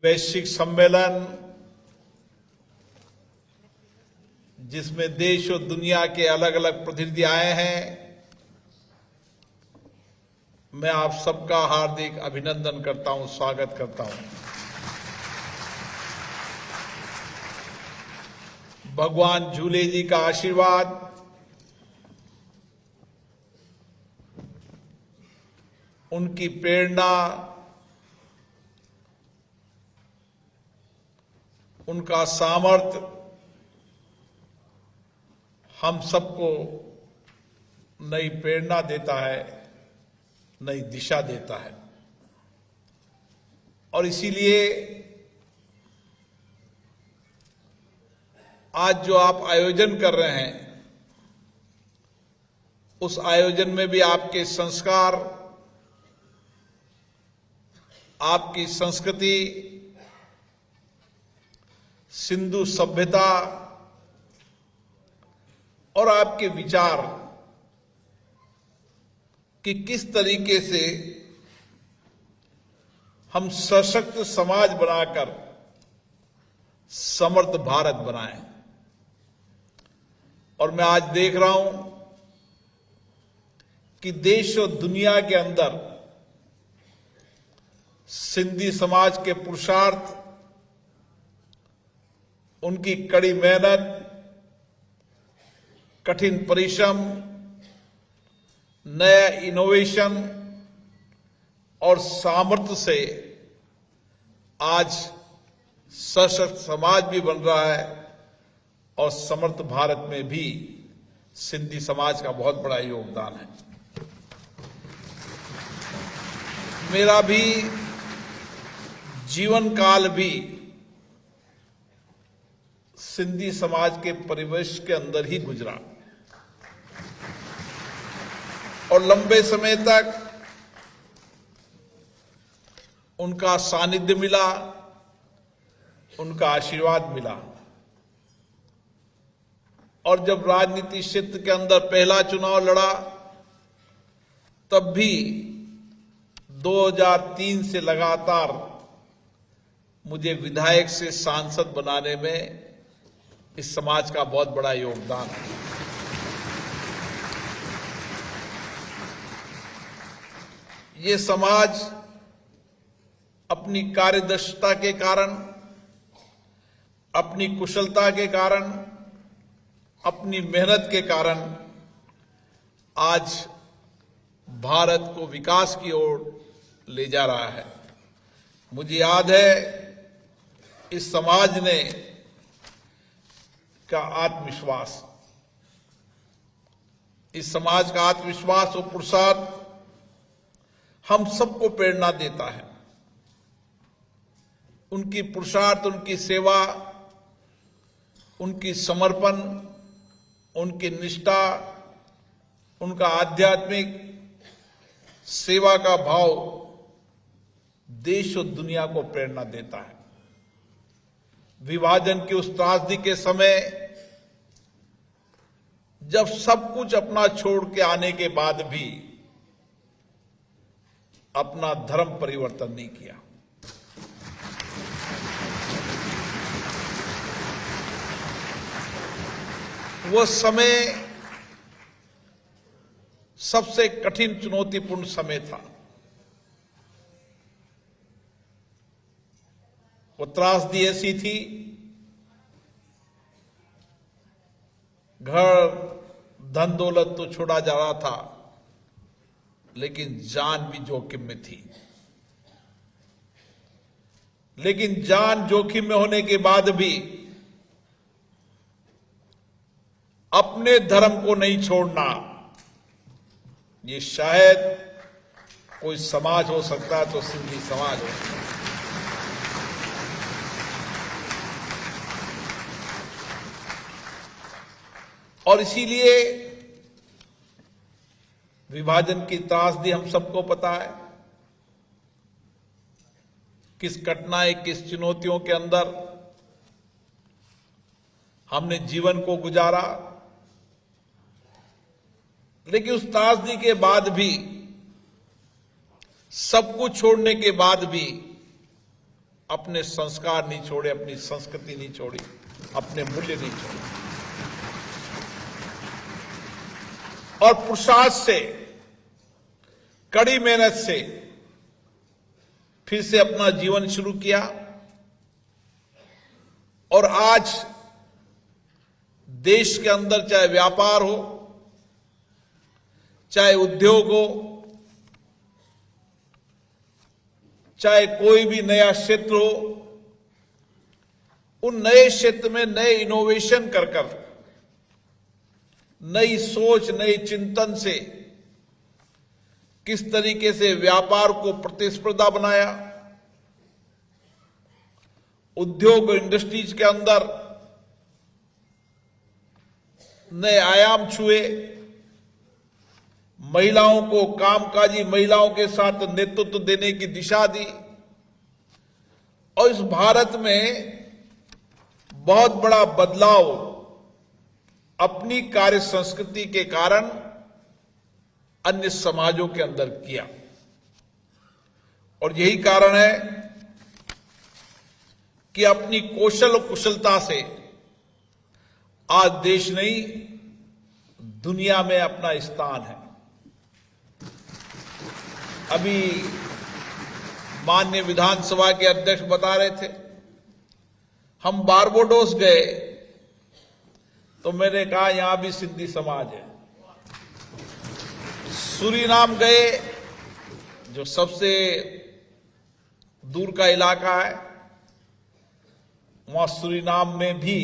वैश्विक सम्मेलन जिसमें देश और दुनिया के अलग अलग प्रतिनिधि आए हैं, मैं आप सबका हार्दिक अभिनंदन करता हूं, स्वागत करता हूं। भगवान झूले जी का आशीर्वाद, उनकी प्रेरणा, उनका सामर्थ्य हम सबको नई प्रेरणा देता है, नई दिशा देता है। और इसीलिए आज जो आप आयोजन कर रहे हैं, उस आयोजन में भी आपके संस्कार, आपकी संस्कृति, सिंधु सभ्यता और आपके विचार कि किस तरीके से हम सशक्त समाज बनाकर समर्थ भारत बनाएं। और मैं आज देख रहा हूं कि देश और दुनिया के अंदर सिंधी समाज के पुरुषार्थ, उनकी कड़ी मेहनत, कठिन परिश्रम, नया इनोवेशन और सामर्थ्य से आज सशक्त समाज भी बन रहा है और समर्थ भारत में भी सिंधी समाज का बहुत बड़ा योगदान है। मेरा भी जीवन काल भी सिंधी समाज के परिवेश के अंदर ही गुजरा और लंबे समय तक उनका सानिध्य मिला, उनका आशीर्वाद मिला। और जब राजनीति क्षेत्र के अंदर पहला चुनाव लड़ा, तब भी 2003 से लगातार मुझे विधायक से सांसद बनाने में इस समाज का बहुत बड़ा योगदान है। ये समाज अपनी कार्यदक्षता के कारण, अपनी कुशलता के कारण, अपनी मेहनत के कारण आज भारत को विकास की ओर ले जा रहा है। मुझे याद है इस समाज ने का आत्मविश्वास, इस समाज का आत्मविश्वास और पुरुषार्थ हम सबको प्रेरणा देता है। उनकी पुरुषार्थ, उनकी सेवा, उनकी समर्पण, उनकी निष्ठा, उनका आध्यात्मिक सेवा का भाव देश और दुनिया को प्रेरणा देता है। विभाजन की उस त्रासदी के समय जब सब कुछ अपना छोड़ के आने के बाद भी अपना धर्म परिवर्तन नहीं किया, वो समय सबसे कठिन चुनौतीपूर्ण समय था। वो त्रासदी ऐसी थी, घर धन दौलत तो छोड़ा जा रहा था, लेकिन जान भी जोखिम में थी। लेकिन जान जोखिम में होने के बाद भी अपने धर्म को नहीं छोड़ना, ये शायद कोई समाज हो सकता है तो सिंधी समाज हो। और इसीलिए विभाजन की त्रासदी हम सबको पता है, किस कठिनाई, किस चुनौतियों के अंदर हमने जीवन को गुजारा। लेकिन उस त्रासदी के बाद भी, सब कुछ छोड़ने के बाद भी अपने संस्कार नहीं छोड़े, अपनी संस्कृति नहीं छोड़ी, अपने मूल्य नहीं छोड़े। और पुरुषार्थ से, कड़ी मेहनत से फिर से अपना जीवन शुरू किया। और आज देश के अंदर चाहे व्यापार हो, चाहे उद्योग हो, चाहे कोई भी नया क्षेत्र हो, उन नए क्षेत्र में नए इनोवेशन कर नई सोच, नए चिंतन से किस तरीके से व्यापार को प्रतिस्पर्धा बनाया, उद्योग इंडस्ट्रीज के अंदर नए आयाम छुए, महिलाओं को, कामकाजी महिलाओं के साथ नेतृत्व देने की दिशा दी। और इस भारत में बहुत बड़ा बदलाव अपनी कार्य संस्कृति के कारण अन्य समाजों के अंदर किया। और यही कारण है कि अपनी कौशल और कुशलता से आज देश नहीं, दुनिया में अपना स्थान है। अभी माननीय विधानसभा के अध्यक्ष बता रहे थे, हम बारबाडोस गए तो मैंने कहा यहां भी सिंधी समाज है। सूरीनाम गए, जो सबसे दूर का इलाका है, वहां सूरीनाम में भी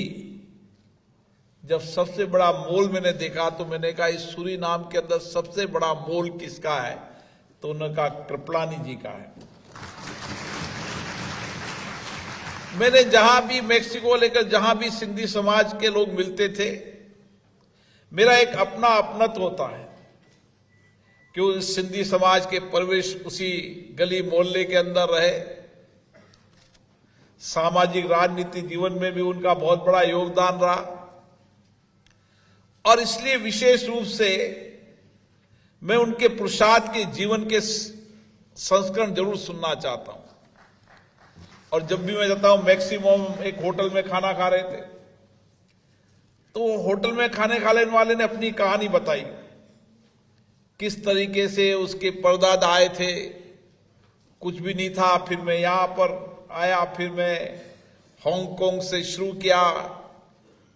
जब सबसे बड़ा मॉल मैंने देखा तो मैंने कहा इस सूरीनाम के अंदर सबसे बड़ा मॉल किसका है? तो उन्होंने कहा कृपलानी जी का है। मैंने जहां भी मैक्सिको लेकर जहां भी सिंधी समाज के लोग मिलते थे, मेरा एक अपना अपनत्व होता है कि उस सिंधी समाज के प्रवेश उसी गली मोहल्ले के अंदर रहे। सामाजिक राजनीतिक जीवन में भी उनका बहुत बड़ा योगदान रहा। और इसलिए विशेष रूप से मैं उनके पुरुषार्थ के जीवन के संस्करण जरूर सुनना चाहता हूं। और जब भी मैं जाता हूं, मैक्सिमम एक होटल में खाना खा रहे थे, तो होटल में खाने खाने वाले ने अपनी कहानी बताई, किस तरीके से उसके परदादा आए थे, कुछ भी नहीं था, फिर मैं यहां पर आया, फिर मैं हांगकांग से शुरू किया,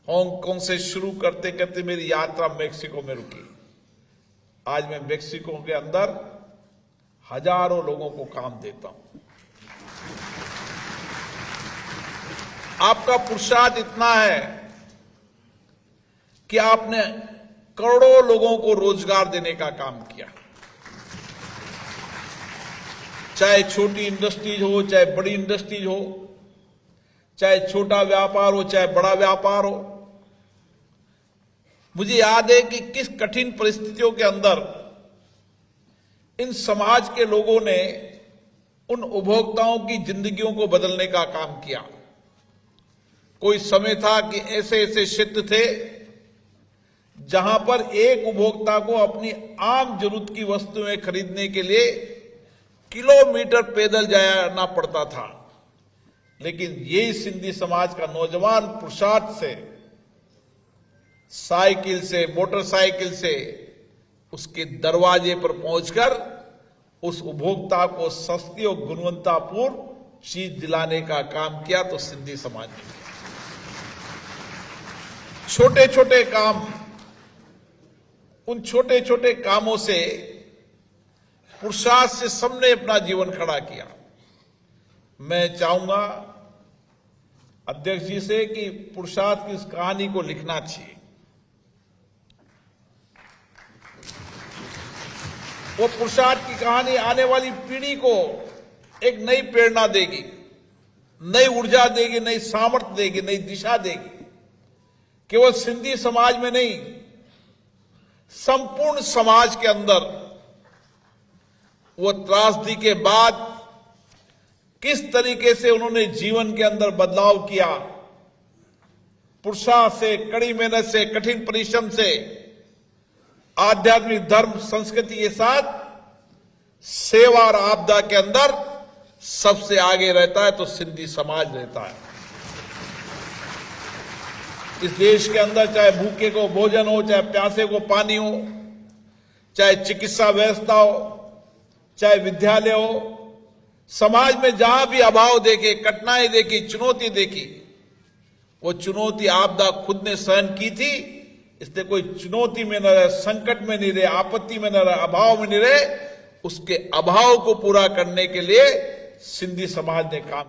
हांगकांग से शुरू करते करते मेरी यात्रा मैक्सिको में रुकी। आज मैं मैक्सिको के अंदर हजारों लोगों को काम देता हूं। आपका पुरुषार्थ इतना है कि आपने करोड़ों लोगों को रोजगार देने का काम किया। चाहे छोटी इंडस्ट्रीज हो, चाहे बड़ी इंडस्ट्रीज हो, चाहे छोटा व्यापार हो, चाहे बड़ा व्यापार हो। मुझे याद है कि किस कठिन परिस्थितियों के अंदर इन समाज के लोगों ने उन उपभोक्ताओं की जिंदगियों को बदलने का काम किया। कोई समय था कि ऐसे ऐसे क्षेत्र थे जहां पर एक उपभोक्ता को अपनी आम जरूरत की वस्तुएं खरीदने के लिए किलोमीटर पैदल जाना पड़ता था। लेकिन यही सिंधी समाज का नौजवान पुरुषार्थ से, साइकिल से, मोटरसाइकिल से उसके दरवाजे पर पहुंचकर उस उपभोक्ता को सस्ती और गुणवत्तापूर्ण चीज दिलाने का काम किया, तो सिंधी समाज ने किया। छोटे छोटे काम, उन छोटे छोटे कामों से, पुरुषार्थ से सबने अपना जीवन खड़ा किया। मैं चाहूंगा अध्यक्ष जी से कि पुरुषार्थ की इस कहानी को लिखना चाहिए। वो पुरुषार्थ की कहानी आने वाली पीढ़ी को एक नई प्रेरणा देगी, नई ऊर्जा देगी, नई सामर्थ्य देगी, नई दिशा देगी। केवल सिंधी समाज में नहीं, संपूर्ण समाज के अंदर वो त्रासदी के बाद किस तरीके से उन्होंने जीवन के अंदर बदलाव किया, पुरुषार्थ से, कड़ी मेहनत से, कठिन परिश्रम से, आध्यात्मिक धर्म संस्कृति के साथ सेवा और आपदा के अंदर सबसे आगे रहता है तो सिंधी समाज रहता है। इस देश के अंदर चाहे भूखे को भोजन हो, चाहे प्यासे को पानी हो, चाहे चिकित्सा व्यवस्था हो, चाहे विद्यालय हो, समाज में जहां भी अभाव देखे, कठिनाई देखी, चुनौती देखी, वो चुनौती आपदा खुद ने सहन की थी। इसलिए कोई चुनौती में न रहे, संकट में नहीं रहे, आपत्ति में न रहे, अभाव में नहीं रहे, उसके अभाव को पूरा करने के लिए सिंधी समाज ने काम